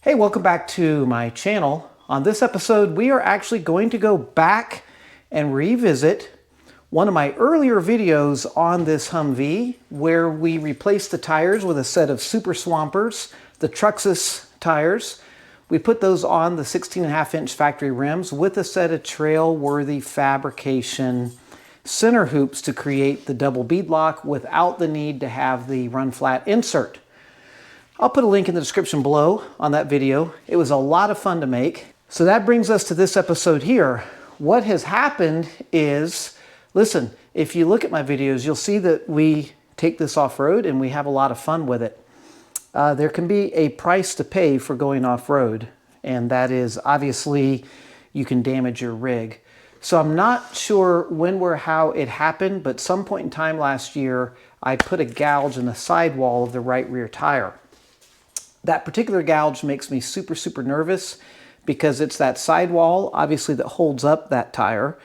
Hey, welcome back to my channel. On this episode, we are actually going to go back and revisit one of my earlier videos on this Humvee where we replaced the tires with a set of Super Swampers, the Truxus tires. We put those on the 16.5-inch factory rims with a set of Trail Worthy Fabrication center hoops to create the double bead lock without the need to have the run flat insert. I'll put a link in the description below on that video. It was a lot of fun to make. So that brings us to this episode here. What has happened is, listen, if you look at my videos, you'll see that we take this off-road and we have a lot of fun with it. There can be a price to pay for going off-road, and that is obviously you can damage your rig. So I'm not sure when or how it happened, but some point in time last year, I put a gouge in the sidewall of the right rear tire. That particular gouge makes me super nervous because it's that sidewall, obviously, that holds up that tire.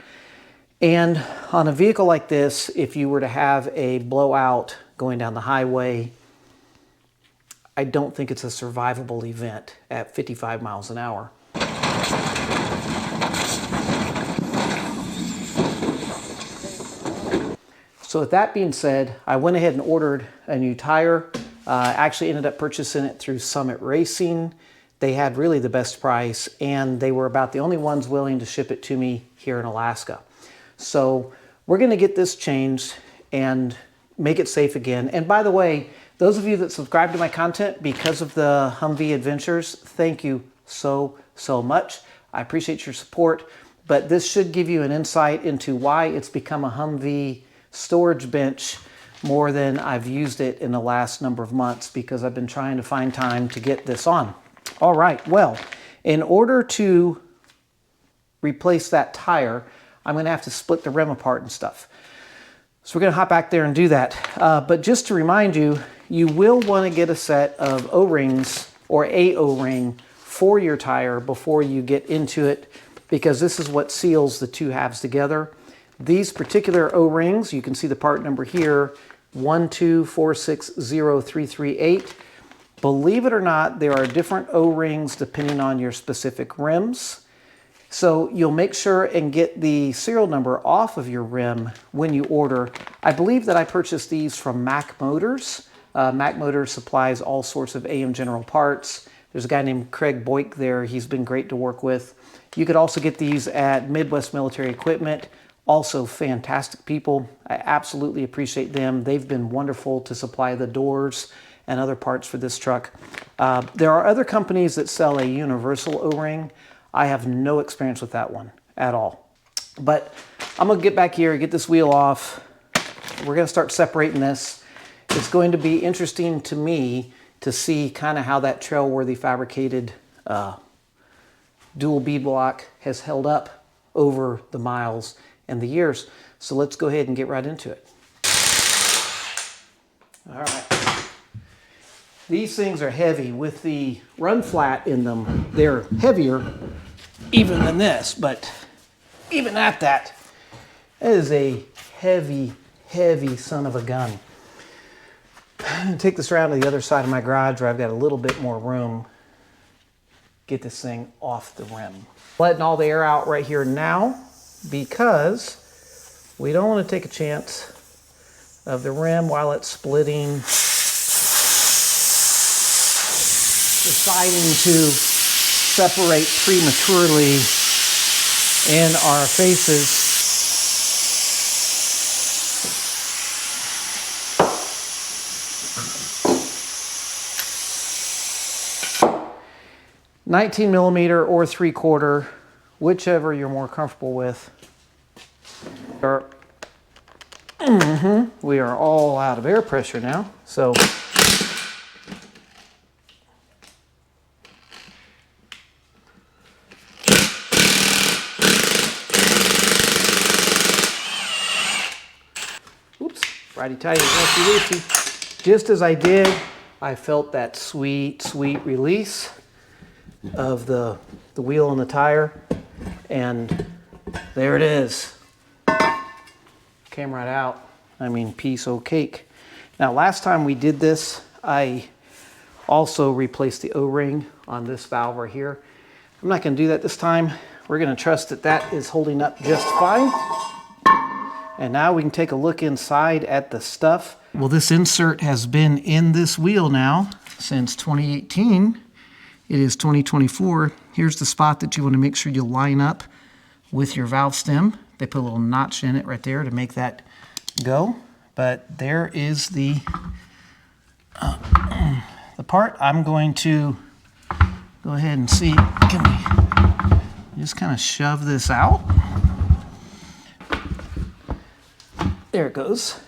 And on a vehicle like this, if you were to have a blowout going down the highway, I don't think it's a survivable event at 55 miles an hour. So with that being said, I went ahead and ordered a new tire. Actually ended up purchasing it through Summit Racing. They had really the best price, and they were about the only ones willing to ship it to me here in Alaska. So we're going to get this changed and make it safe again. And by the way, those of you that subscribe to my content because of the Humvee adventures, thank you so much. I appreciate your support, but this should give you an insight into why it's become a Humvee storage bench more than I've used it in the last number of months because I've been trying to find time to get this on. All right, well, in order to replace that tire, I'm going to have to split the rim apart and stuff. So we're going to hop back there and do that. But just to remind you, you will want to get a set of O-rings or a O-ring for your tire before you get into it, because this is what seals the two halves together. These particular O-rings, you can see the part number here, 12460-338. Believe it or not, there are different O-rings depending on your specific rims. So you'll make sure and get the serial number off of your rim when you order. I believe that I purchased these from Mac Motors. Mac Motors supplies all sorts of AM General parts. There's a guy named Craig Boyk there. He's been great to work with. You could also get these at Midwest Military Equipment. Also fantastic people. I absolutely appreciate them. They've been wonderful to supply the doors and other parts for this truck. There are other companies that sell a universal O-ring. I have no experience with that one at all. But I'm gonna get back here, get this wheel off. We're gonna start separating this. It's going to be interesting to me to see kind of how that Trail Worthy fabricated dual bead block has held up over the miles and the years. So let's go ahead and get right into it. All right. These things are heavy. With the run flat in them, they're heavier even than this, but even at that, it is a heavy son of a gun. I'm gonna take this around to the other side of my garage where I've got a little bit more room. Get this thing off the rim. Letting all the air out right here now because we don't want to take a chance of the rim while it's splitting deciding to separate prematurely in our faces. $19mm or 3/4, whichever you're more comfortable with. We are all out of air pressure now, so righty-tighty, lefty-loosey. Just as I did, I felt that sweet release of the wheel and the tire, and there it is. Came right out. I mean, piece of cake. Now, last time we did this, I also replace the O-ring on this valve right here. I'm not going to do that this time. We're going to trust that that is holding up just fine. And now we can take a look inside at the stuff. Well, this insert has been in this wheel now since 2018. It is 2024. Here's the spot that you want to make sure you line up with your valve stem. They put a little notch in it right there to make that go. But there is the part. I'm going to go ahead and see, can we just kind of shove this out? There it goes.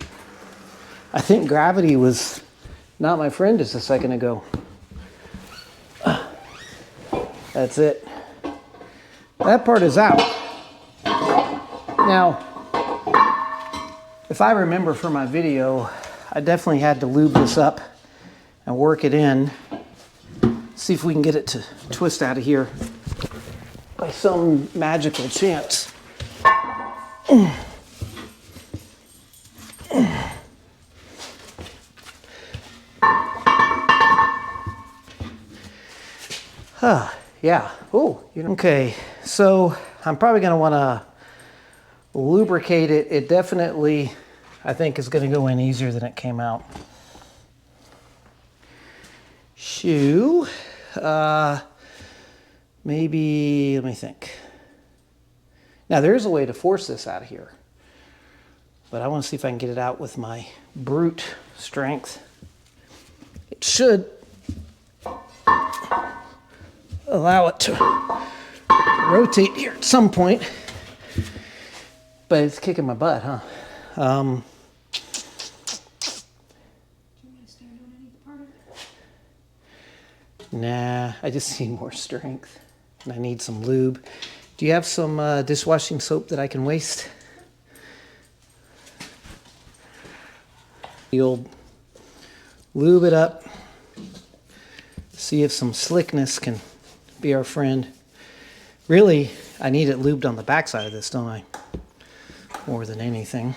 I think gravity was not my friend just a second ago. That's it. That part is out. Now, if I remember from my video, I definitely had to lube this up and work it in. See if we can get it to twist out of here by some magical chance. Yeah. Oh, okay. So I'm probably going to want to lubricate it. It definitely, I think, is going to go in easier than it came out. Shoe. Maybe, let me think. Now there is a way to force this out of here, but I want to see if I can get it out with my brute strength. It should allow it to rotate here at some point, but it's kicking my butt, huh? Do you want to stand on any part of it? Nah, I just need more strength, and I need some lube. Do you have some dishwashing soap that I can waste? You'll lube it up, see if some slickness can be our friend. Really, I need it lubed on the backside of this, don't I? More than anything.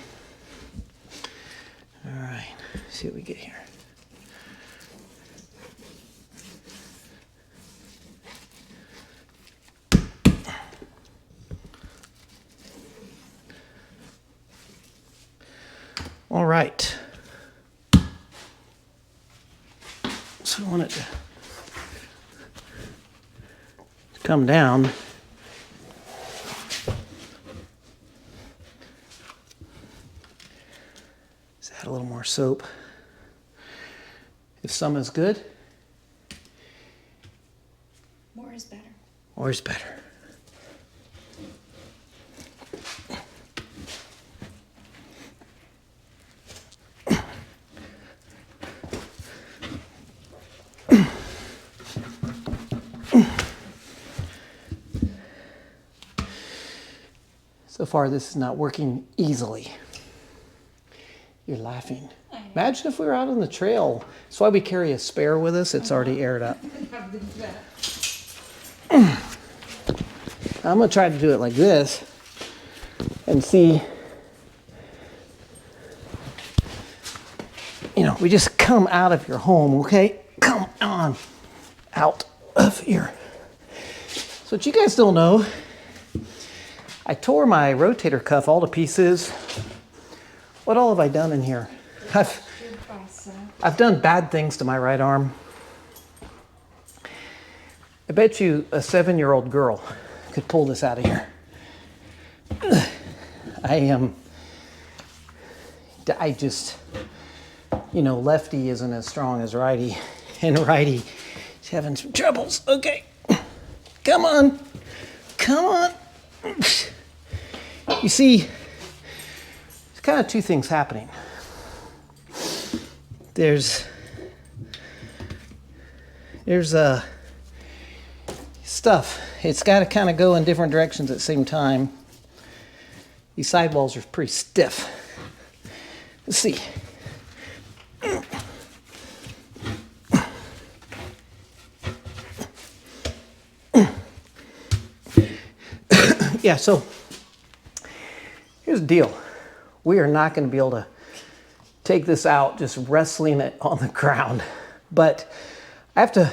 All right, see what we get here. All right. So I want it to come down. Let's add a little more soap. If some is good, more is better. More is better. So far, this is not working easily. You're laughing. Imagine if we were out on the trail. That's why we carry a spare with us. It's already aired up. I'm going to try to do it like this and see. You know, we just come out of your home, okay? Come on out of here. So what you guys don't know, I tore my rotator cuff all to pieces. What all have I done in here? I've done bad things to my right arm. I bet you a 7-year-old girl could pull this out of here. I just, you know, lefty isn't as strong as righty, and righty is having some troubles. Okay, come on, come on. You see, there's kind of two things happening. There's stuff. It's got to kind of go in different directions at the same time. These sidewalls are pretty stiff. Let's see. Yeah, so here's the deal. We are not going to be able to take this out just wrestling it on the ground. But I have to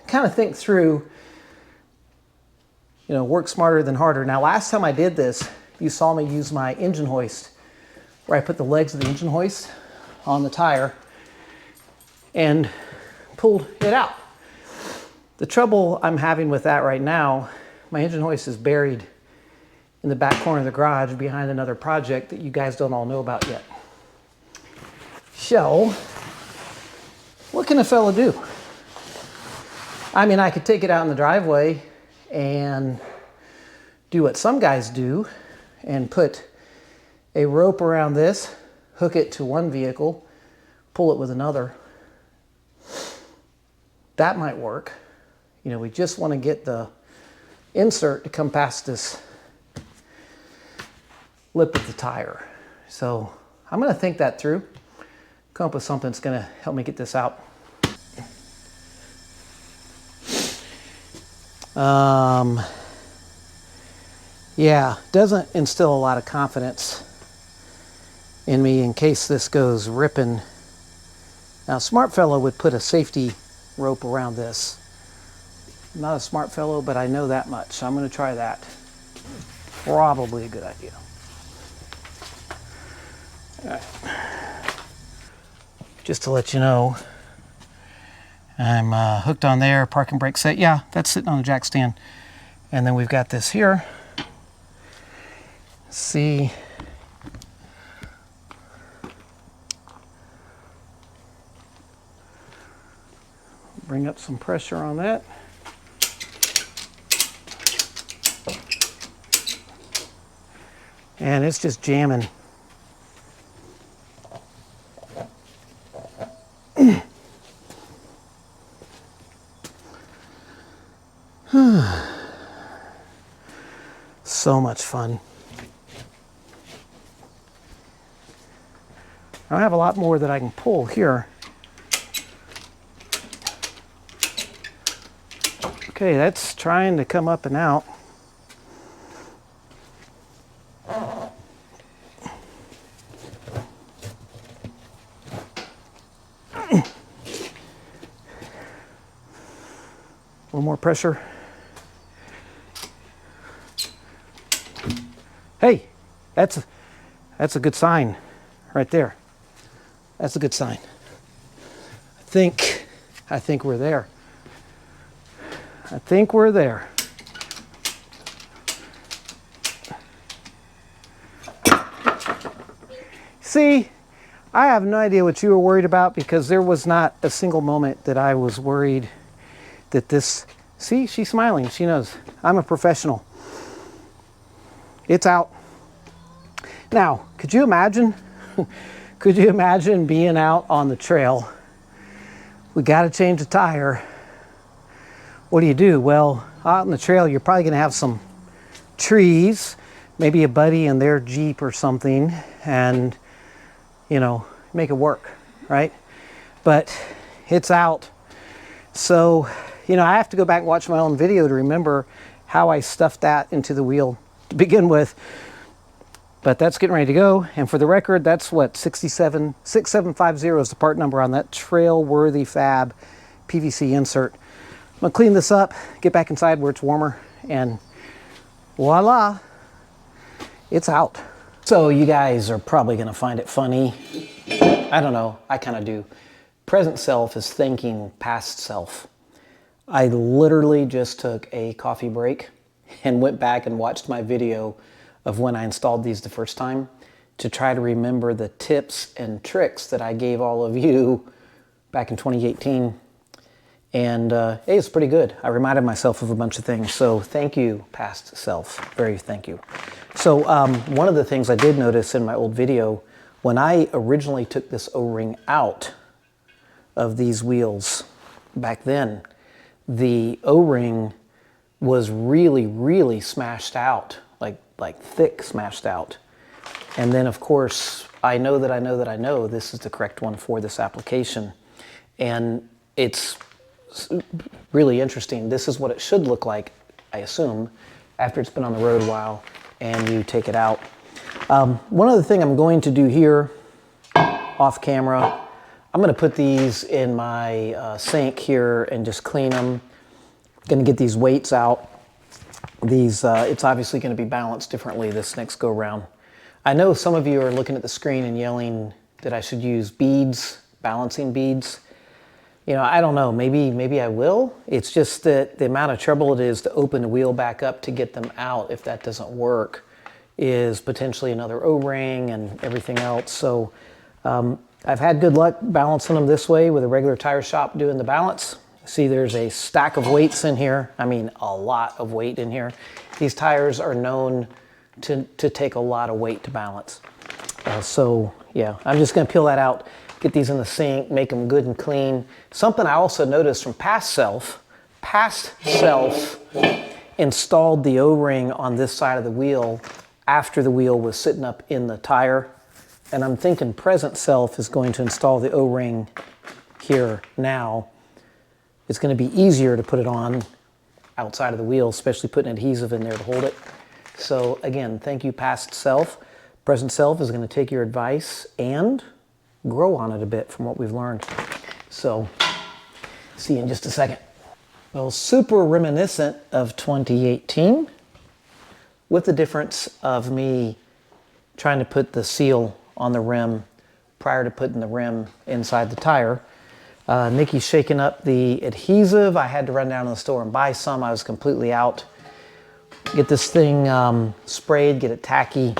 kind of think through, work smarter than harder. Now, last time I did this, you saw me use my engine hoist, where I put the legs of the engine hoist on the tire and pulled it out. The trouble I'm having with that right now, my engine hoist is buried in the back corner of the garage behind another project that you guys don't all know about yet. So, what can a fella do? I mean, I could take it out in the driveway and do what some guys do and put a rope around this, hook it to one vehicle, pull it with another. That might work. We just want to get the insert to come past this lip of the tire. So I'm going to think that through, come up with something that's going to help me get this out. Yeah, doesn't instill a lot of confidence in me in case this goes ripping. Now, a smart fellow would put a safety rope around this. I'm not a smart fellow, but I know that much, so I'm going to try that. Probably a good idea. All right. Just to let you know, I'm hooked on there, parking brake set. Yeah, that's sitting on the jack stand. And then we've got this here. See, bring up some pressure on that. And it's just jamming. So much fun. I have a lot more that I can pull here. Okay, that's trying to come up and out. A little more pressure. Hey, that's a good sign right there. That's a good sign. I think we're there. I think we're there. See, I have no idea what you were worried about, because there was not a single moment that I was worried that this... See, she's smiling. She knows. I'm a professional. It's out. Now, could you imagine? Could you imagine being out on the trail? We got to change the tire. What do? Well, out on the trail, you're probably going to have some trees, maybe a buddy in their Jeep or something, and, make it work, right? But it's out. So, I have to go back and watch my own video to remember how I stuffed that into the wheel to begin with. But that's getting ready to go. And for the record, that's what 6750 is the part number on that Trail Worthy Fab PVC insert. I'm gonna clean this up, get back inside where it's warmer, and voila, it's out. So you guys are probably gonna find it funny. I don't know, I kind of do. Present self is thanking past self. I literally just took a coffee break and went back and watched my video of when I installed these the first time to try to remember the tips and tricks that I gave all of you back in 2018. And hey, it's pretty good. I reminded myself of a bunch of things. So thank you, past self. Very thank you. So one of the things I did notice in my old video, when I originally took this O-ring out of these wheels back then, the O-ring was really, really smashed out, like thick smashed out. And then of course, I know this is the correct one for this application. And it's really interesting. This is what it should look like, I assume, after it's been on the road a while and you take it out. One other thing I'm going to do here off camera, I'm going to put these in my sink here and just clean them. Going to get these weights out. These, it's obviously going to be balanced differently this next go round. I know some of you are looking at the screen and yelling that I should use beads, balancing beads. You know, I don't know, maybe I will. It's just that the amount of trouble it is to open the wheel back up to get them out, if that doesn't work, is potentially another O-ring and everything else. So I've had good luck balancing them this way with a regular tire shop doing the balance. See, there's a stack of weights in here. I mean, a lot of weight in here. These tires are known to take a lot of weight to balance. So yeah, I'm just gonna peel that out, get these in the sink, make them good and clean. Something I also noticed from past self installed the O-ring on this side of the wheel after the wheel was sitting up in the tire. And I'm thinking present self is going to install the O-ring here now. It's going to be easier to put it on outside of the wheel, especially putting adhesive in there to hold it. So again, thank you, past self. Present self is going to take your advice and grow on it a bit from what we've learned. So see you in just a second. Well, super reminiscent of 2018, with the difference of me trying to put the seal on the rim prior to putting the rim inside the tire. Nikki's shaking up the adhesive. I had to run down to the store and buy some. I was completely out. Get this thing sprayed, get it tacky,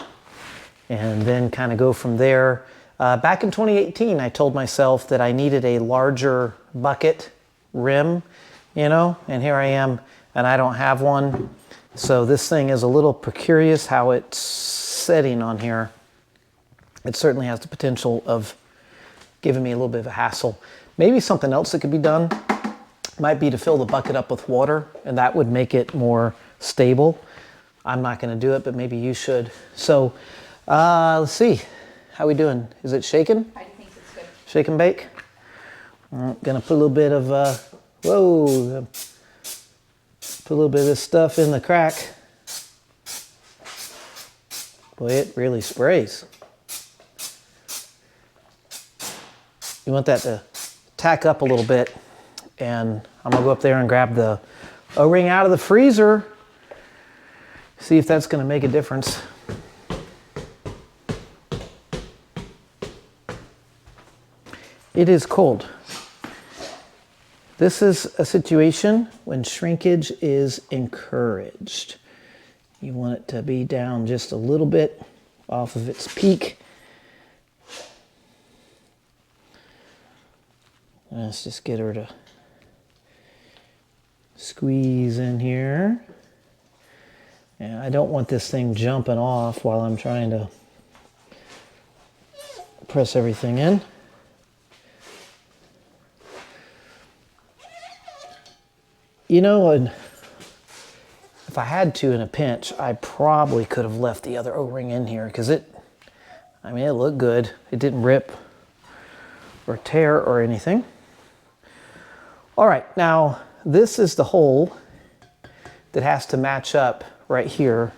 and then kind of go from there. Back in 2018, I told myself that I needed a larger bucket rim, you know, and here I am, and I don't have one. So this thing is a little precarious how it's setting on here. It certainly has the potential of giving me a little bit of a hassle. Maybe something else that could be done might be to fill the bucket up with water, and that would make it more stable. I'm not going to do it, but maybe you should. So let's see. How we doing? Is it shaking? I think it's good. Shake and bake? I'm going to put a little bit of, whoa, put a little bit of this stuff in the crack. Boy, it really sprays. You want that to tack up a little bit, and I'm gonna go up there and grab the O-ring out of the freezer, see if that's gonna make a difference. It is cold. This is a situation when shrinkage is encouraged. You want it to be down just a little bit off of its peak. Let's just get her to squeeze in here. And I don't want this thing jumping off while I'm trying to press everything in. You know, and if I had to in a pinch, I probably could have left the other O-ring in here because it looked good. It didn't rip or tear or anything. All right, now this is the hole that has to match up right here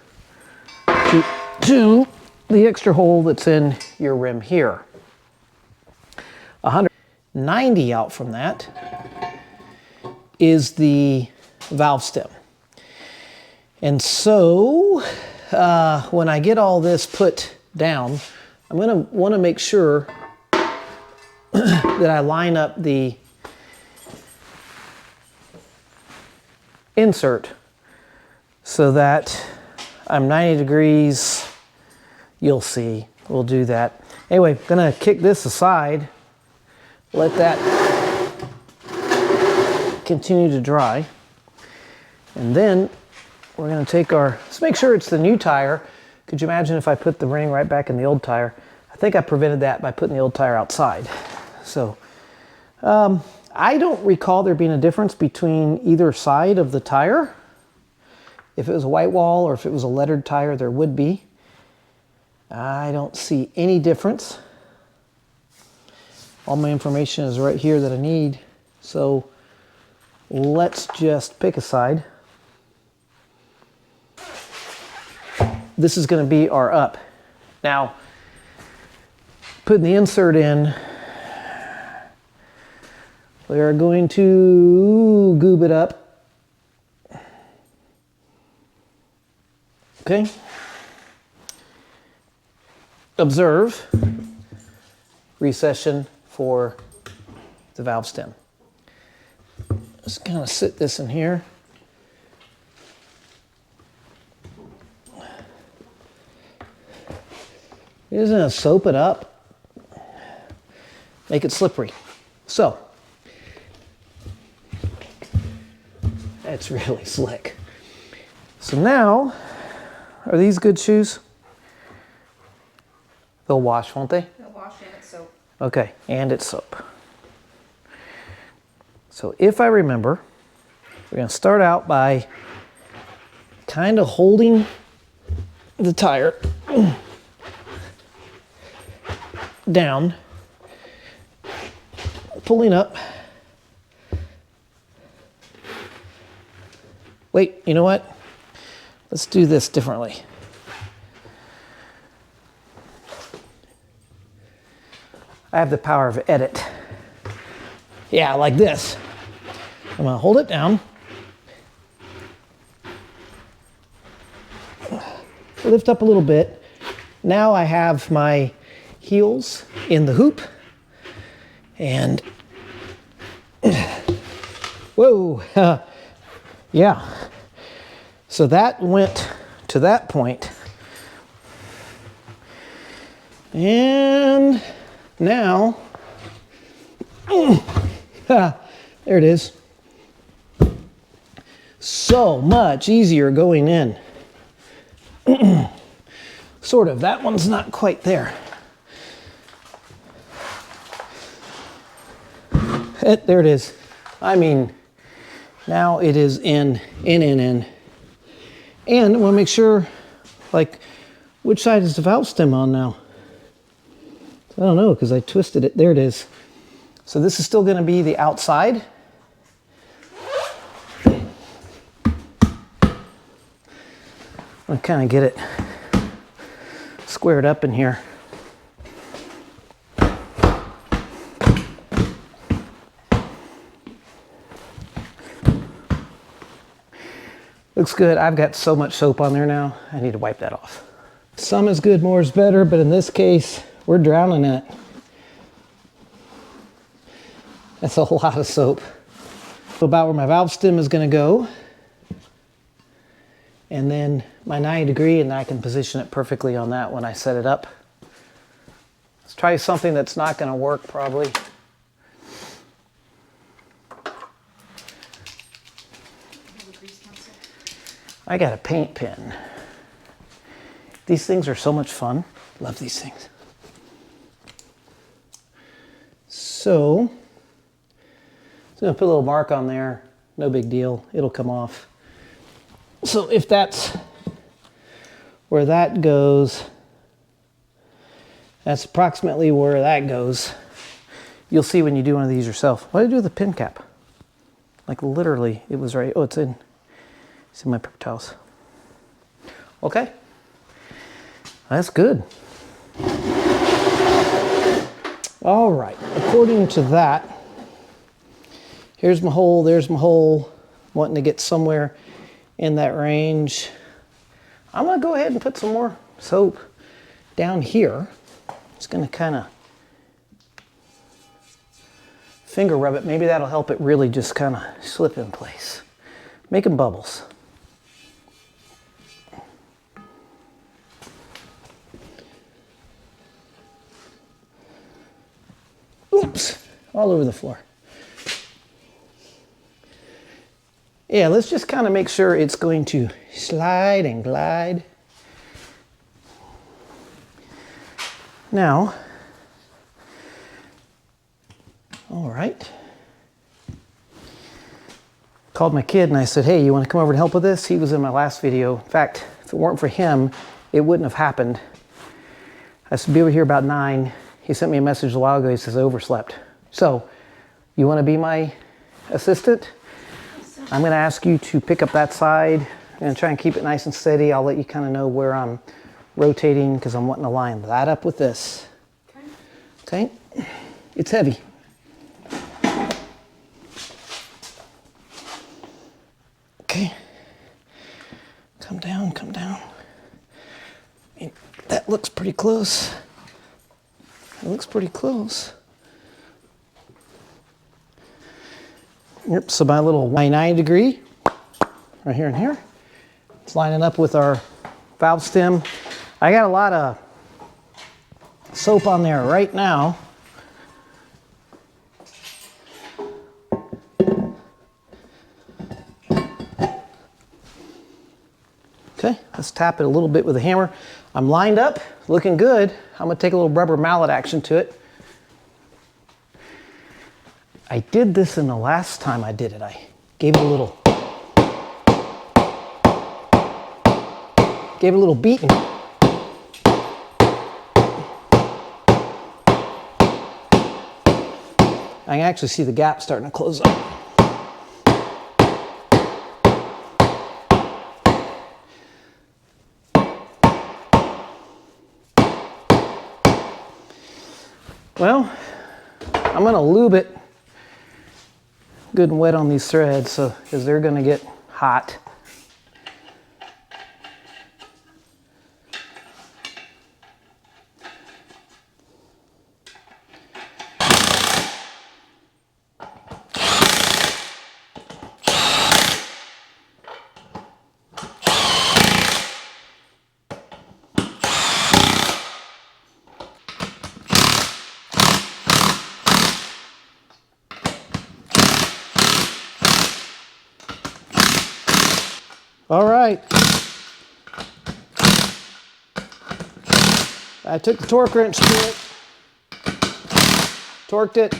to the extra hole that's in your rim here. 190 out from that is the valve stem. And so when I get all this put down, I'm gonna wanna make sure that I line up the insert so that I'm 90 degrees. You'll see, we'll do that. Anyway, gonna kick this aside, let that continue to dry. And then we're gonna take let's make sure it's the new tire. Could you imagine if I put the ring right back in the old tire? I think I prevented that by putting the old tire outside. So, I don't recall there being a difference between either side of the tire. If it was a white wall or if it was a lettered tire, there would be. I don't see any difference. All my information is right here that I need. So let's just pick a side. This is going to be our up. Now, putting the insert in, We are going to goob it up. Okay. Observe recession for the valve stem. Just kind of sit this in here. You're just gonna soap it up, make it slippery. So, that's really slick. So now, are these good shoes? They'll wash, won't they? They'll wash and it's soap. Okay, and it's soap. So if I remember, we're gonna start out by kind of holding the tire down, pulling up. Wait, you know what? Let's do this differently. I have the power of edit. Yeah, like this. I'm gonna hold it down. Lift up a little bit. Now I have my heels in the hoop. And, whoa, yeah. So that went to that point. And now, there it is. So much easier going in. Sort of, that one's not quite there. There it is. I mean, now it is in. And I want to make sure, like, which side is the valve stem on now? I don't know, because I twisted it. There it is. So this is still going to be the outside. I'll kind of get it squared up in here. Looks good. I've got so much soap on there now, I need to wipe that off. Some is good, more is better, but in this case, we're drowning it. That's a lot of soap. About where my valve stem is going to go. And then my 90 degree, and I can position it perfectly on that when I set it up. Let's try something that's not going to work probably. I got a paint pen. These things are so much fun. Love these things. So, I'm gonna put a little mark on there. No big deal. It'll come off. So if that's where that goes, that's approximately where that goes. You'll see when you do one of these yourself. What did I do with the pin cap? Like literally, it was right. Oh, it's in my paper towels. Okay, that's good. All right, according to that, here's my hole, there's my hole, wanting to get somewhere in that range. I'm gonna go ahead and put some more soap down here. Just gonna kind of finger rub it. Maybe that'll help it really just kind of slip in place. Making bubbles. Oops, all over the floor. Yeah, let's just kind of make sure it's going to slide and glide. Now, all right. Called my kid and I said, hey, you want to come over and help with this? He was in my last video. In fact, if it weren't for him, it wouldn't have happened. I should be over here about 9. He sent me a message a while ago. He says, I overslept. So, you want to be my assistant? I'm going to ask you to pick up that side. I'm going to try and keep it nice and steady. I'll let you kind of know where I'm rotating because I'm wanting to line that up with this. Okay? It's heavy. Okay. Come down, come down. That looks pretty close. It looks pretty close. Yep, so my little 99 degree, right here and here, it's lining up with our valve stem. I got a lot of soap on there right now. Okay, let's tap it a little bit with a hammer. I'm lined up, looking good. I'm gonna take a little rubber mallet action to it. I did this in the last time I did it. I gave it a little beating. I can actually see the gap starting to close up. Well, I'm gonna lube it good and wet on these threads, so because they're gonna get hot. All right. I took the torque wrench to it, torqued it.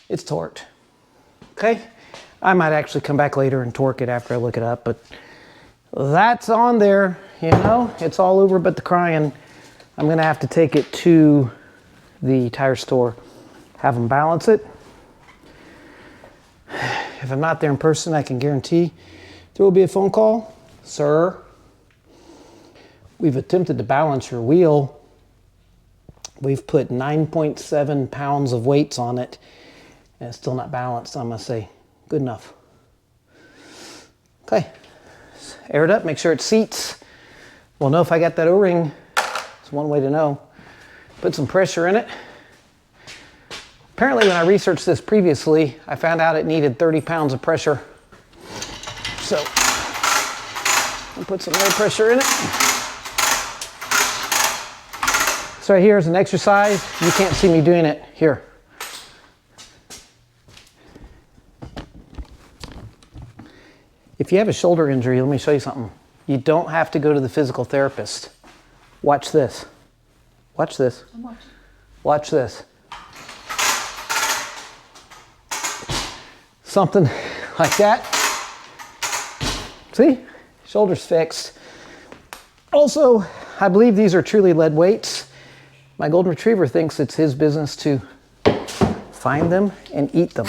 It's torqued. Okay. I might actually come back later and torque it after I look it up, but that's on there. You know, it's all over but the crying. I'm gonna have to take it to the tire store, have them balance it. If I'm not there in person, I can guarantee there will be a phone call. Sir, we've attempted to balance your wheel. We've put 9.7 pounds of weights on it, and it's still not balanced. I'm gonna say, good enough. Okay, air it up, make sure it seats. We'll know if I got that O-ring. It's one way to know. Put some pressure in it. Apparently when I researched this previously, I found out it needed 30 pounds of pressure. So, I'll put some air pressure in it. So right here is an exercise. You can't see me doing it. Here. If you have a shoulder injury, let me show you something. You don't have to go to the physical therapist. Watch this. Watch this. I'm watching. Watch this. Something like that. See? Shoulder's fixed. Also, I believe these are truly lead weights. My golden retriever thinks it's his business to find them and eat them.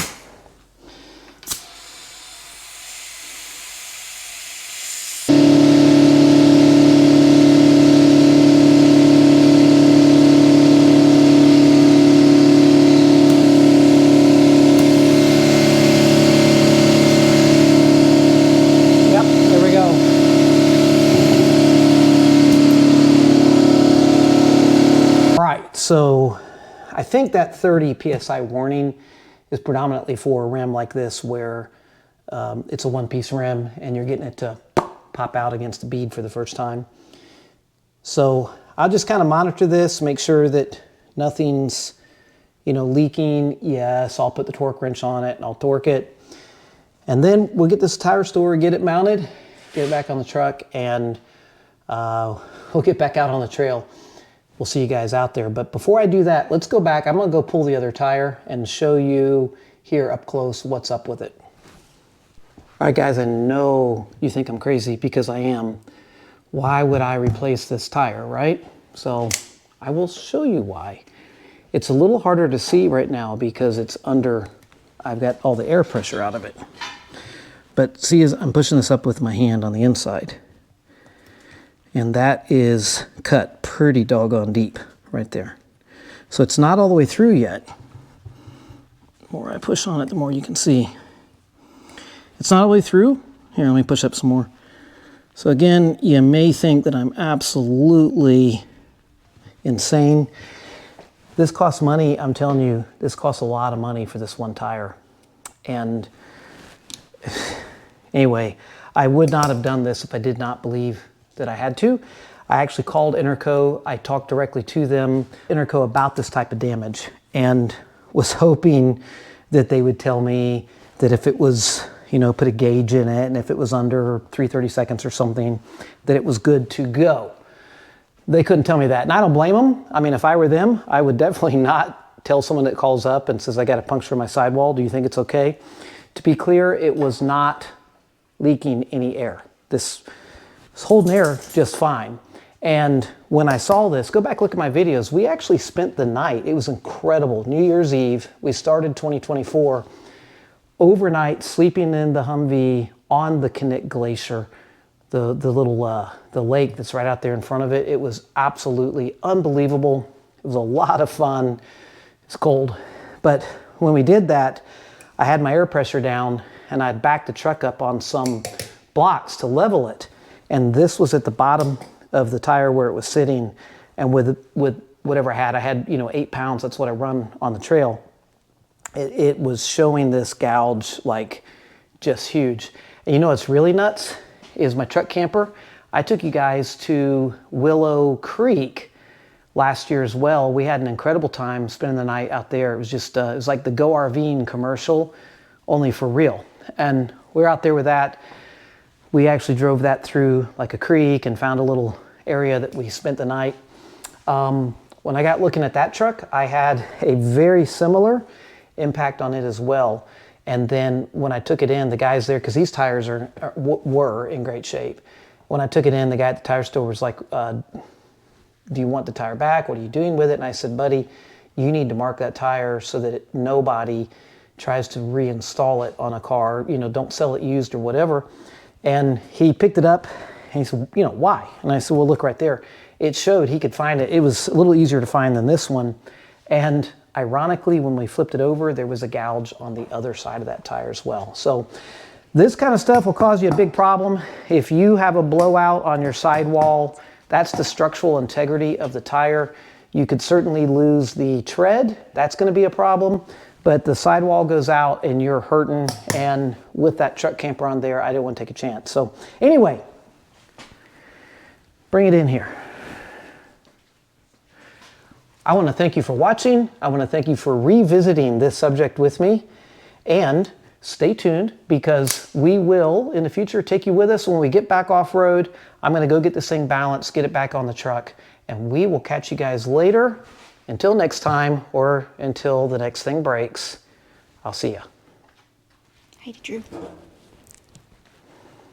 So I think that 30 PSI warning is predominantly for a rim like this where it's a one-piece rim and you're getting it to pop out against the bead for the first time. So I'll just kind of monitor this, make sure that nothing's, you know, leaking. Yes, I'll put the torque wrench on it and I'll torque it. And then we'll get this tire store, get it mounted, get it back on the truck, and we'll get back out on the trail. We'll see you guys out there. But before I do that, let's go back. I'm gonna go pull the other tire and show you here up close what's up with it. All right, guys, I know you think I'm crazy because I am. Why would I replace this tire, right? So I will show you why. It's a little harder to see right now because it's under, I've got all the air pressure out of it. But see, as I'm pushing this up with my hand on the inside. And that is cut pretty doggone deep right there. So it's not all the way through yet. The more I push on it, the more you can see. It's not all the way through. Here, let me push up some more. So again, you may think that I'm absolutely insane. This costs money, I'm telling you, this costs a lot of money for this one tire. And anyway, I would not have done this if I did not believe that I had to. I actually called Interco. I talked directly to them, Interco, about this type of damage, and was hoping that they would tell me that if it was, you know, put a gauge in it, and if it was under 3/32 or something, that it was good to go. They couldn't tell me that, and I don't blame them. I mean, if I were them, I would definitely not tell someone that calls up and says, I got a puncture in my sidewall, do you think it's okay? To be clear, it was not leaking any air. This was holding air just fine. And when I saw this, go back, look at my videos, we actually spent the night. It was incredible. New Year's Eve, we started 2024, overnight sleeping in the Humvee on the Knik Glacier, the lake that's right out there in front of it. It was absolutely unbelievable. It was a lot of fun. It's cold. But when we did that, I had my air pressure down and I'd backed the truck up on some blocks to level it. And this was at the bottom of the tire where it was sitting. And with whatever I had, you know, 8 pounds, that's what I run on the trail. It was showing this gouge like just huge. And you know what's really nuts is my truck camper. I took you guys to Willow Creek last year as well. We had an incredible time spending the night out there. It was just, it was like the Go RVing commercial, only for real. And we were out there with that. We actually drove that through like a creek and found a little area that we spent the night. When I got looking at that truck, I had a very similar impact on it as well. And then when I took it in, the guys there, because these tires were in great shape. When I took it in, the guy at the tire store was like, do you want the tire back? What are you doing with it? And I said, buddy, you need to mark that tire so that nobody tries to reinstall it on a car. You know, don't sell it used or whatever. And he picked it up and he said, you know, why? And I said, well, look right there. It showed he could find it. It was a little easier to find than this one. And ironically, when we flipped it over, there was a gouge on the other side of that tire as well. So this kind of stuff will cause you a big problem. If you have a blowout on your sidewall, that's the structural integrity of the tire. You could certainly lose the tread. That's going to be a problem. But the sidewall goes out and you're hurting. And with that truck camper on there, I didn't want to take a chance. So anyway, bring it in here. I want to thank you for watching. I want to thank you for revisiting this subject with me. And stay tuned, because we will, in the future, take you with us when we get back off-road. I'm going to go get this thing balanced, get it back on the truck, and we will catch you guys later. Until next time, or until the next thing breaks, I'll see ya. Heidi Drew.